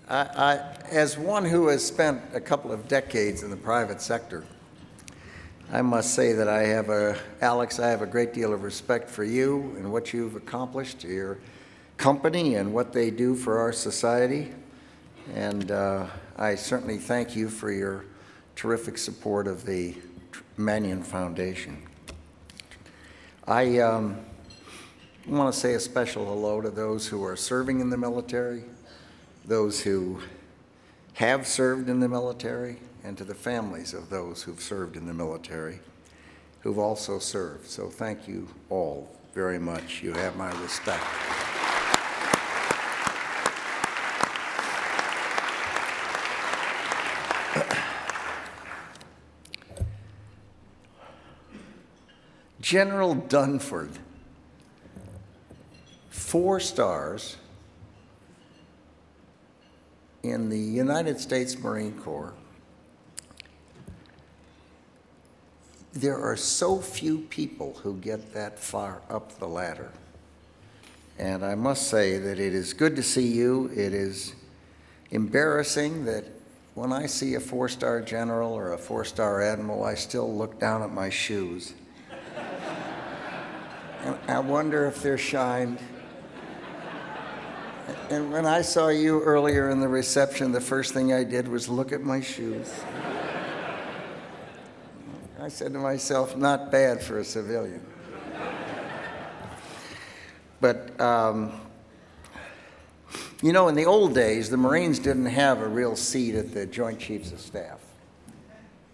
As one who has spent a couple of decades in the private sector, I must say that Alex, I have a great deal of respect for you and what you've accomplished, your company and what they do for our society. And I certainly thank you for your terrific support of the Manion Foundation. I want to say a special hello to those who are serving in the military, those who have served in the military, and to the families of those who've served in the military, who've also served. So thank you all very much. You have my respect. General Dunford, 4 stars in the United States Marine Corps. There are so few people who get that far up the ladder. And I must say that it is good to see you. It is embarrassing that when I see a 4-star general or a 4-star admiral, I still look down at my shoes. And I wonder if they're shined. And when I saw you earlier in the reception, the first thing I did was look at my shoes. I said to myself, not bad for a civilian. But, you know, in the old days, the Marines didn't have a real seat at the Joint Chiefs of Staff.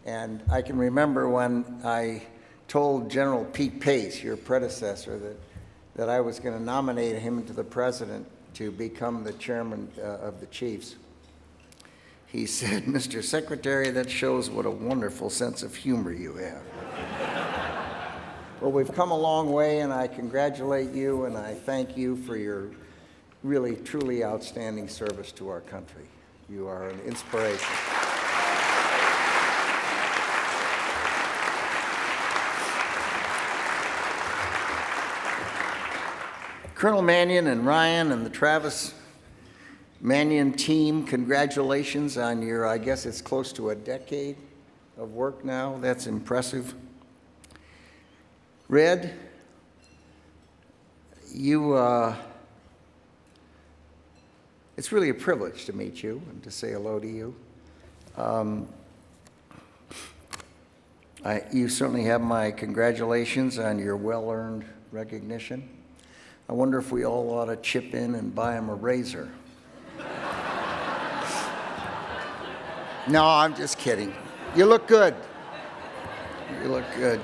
And I can remember when I told General Pete Pace, your predecessor, that I was going to nominate him to the president to become the chairman of the Chiefs. He said, "Mr. Secretary, that shows what a wonderful sense of humor you have." Well, we've come a long way, and I congratulate you, and I thank you for your really, truly outstanding service to our country. You are an inspiration. Colonel Manion and Ryan and the Travis Manion team, congratulations on your, I guess it's close to a decade of work now. That's impressive. Red, it's really a privilege to meet you and to say hello to you. You certainly have my congratulations on your well-earned recognition. I wonder if we all ought to chip in and buy him a razor. No, I'm just kidding. You look good. You look good.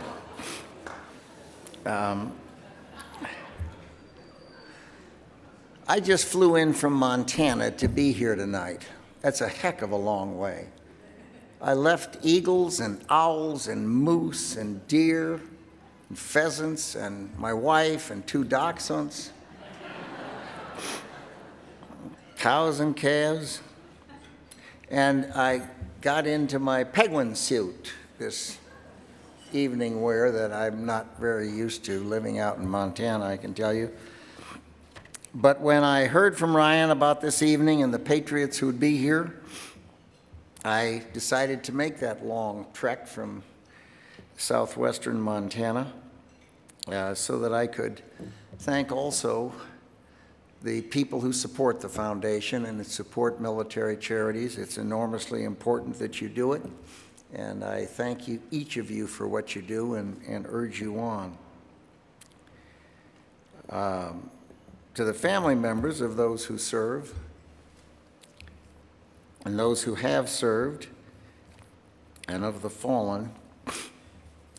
I just flew in from Montana to be here tonight. That's a heck of a long way. I left eagles and owls and moose and deer and pheasants and my wife and 2 dachshunds, cows and calves. And I got into my penguin suit this evening wear that I'm not very used to living out in Montana, I can tell you. But when I heard from Ryan about this evening and the Patriots who would be here, I decided to make that long trek from southwestern Montana so that I could thank also the people who support the foundation and support military charities. It's enormously important that you do it, and I thank you, each of you, for what you do and urge you on. To the family members of those who serve and those who have served and of the fallen,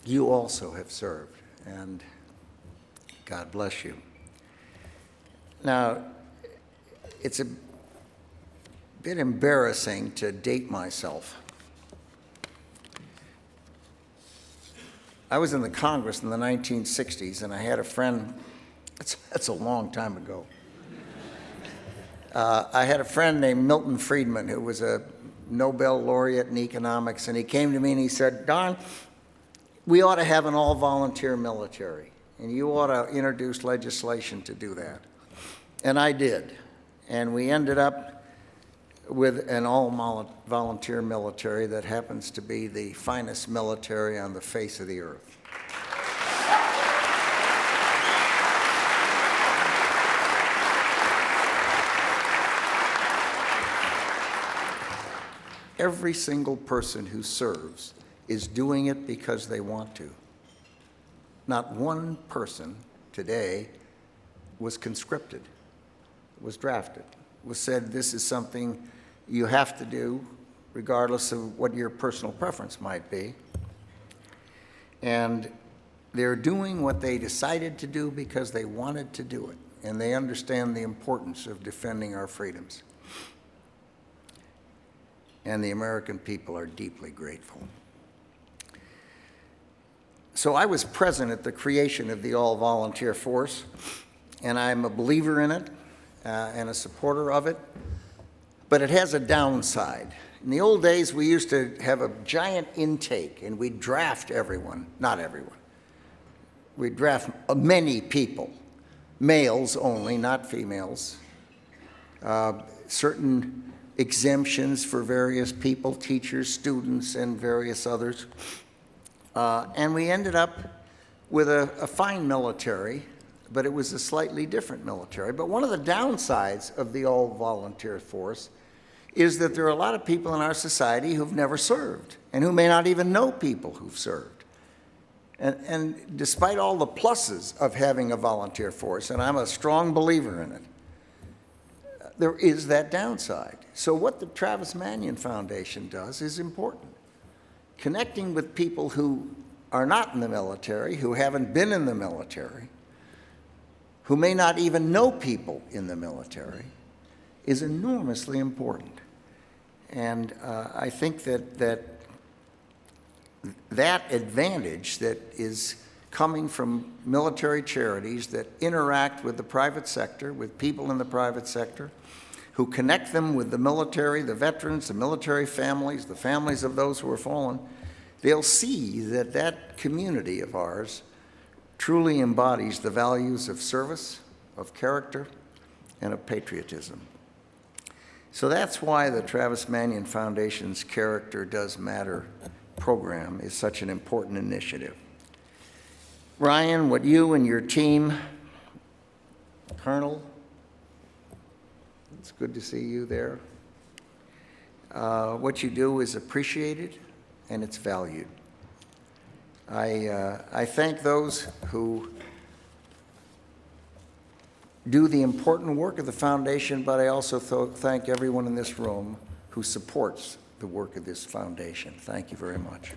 you also have served, and God bless you. Now, it's a bit embarrassing to date myself. I was in the Congress in the 1960s, and I had a friend, that's a long time ago. I had a friend named Milton Friedman, who was a Nobel laureate in economics, and he came to me and he said, "Don, we ought to have an all-volunteer military, and you ought to introduce legislation to do that." And I did. And we ended up with an all-volunteer military that happens to be the finest military on the face of the earth. Every single person who serves is doing it because they want to. Not one person today was conscripted, was drafted, was said this is something you have to do regardless of what your personal preference might be. And they're doing what they decided to do because they wanted to do it, and they understand the importance of defending our freedoms. And the American people are deeply grateful. So I was present at the creation of the all-volunteer force, and I'm a believer in it and a supporter of it, but it has a downside. In the old days, we used to have a giant intake, and we'd draft everyone, not everyone. We'd draft many people, males only, not females, certain exemptions for various people, teachers, students, and various others. And we ended up with a fine military, but it was a slightly different military. But one of the downsides of the all-volunteer force is that there are a lot of people in our society who've never served and who may not even know people who've served. And despite all the pluses of having a volunteer force, and I'm a strong believer in it, there is that downside. So what the Travis Manion Foundation does is important. Connecting with people who are not in the military, who haven't been in the military, who may not even know people in the military, is enormously important. And I think that advantage that is coming from military charities that interact with the private sector, with people in the private sector, who connect them with the military, the veterans, the military families, the families of those who are fallen, they'll see that that community of ours truly embodies the values of service, of character, and of patriotism. So that's why the Travis Manion Foundation's Character Does Matter program is such an important initiative. Ryan, what you and your team, Colonel, it's good to see you there. What you do is appreciated and it's valued. I thank those who do the important work of the foundation, but I also thank everyone in this room who supports the work of this foundation. Thank you very much.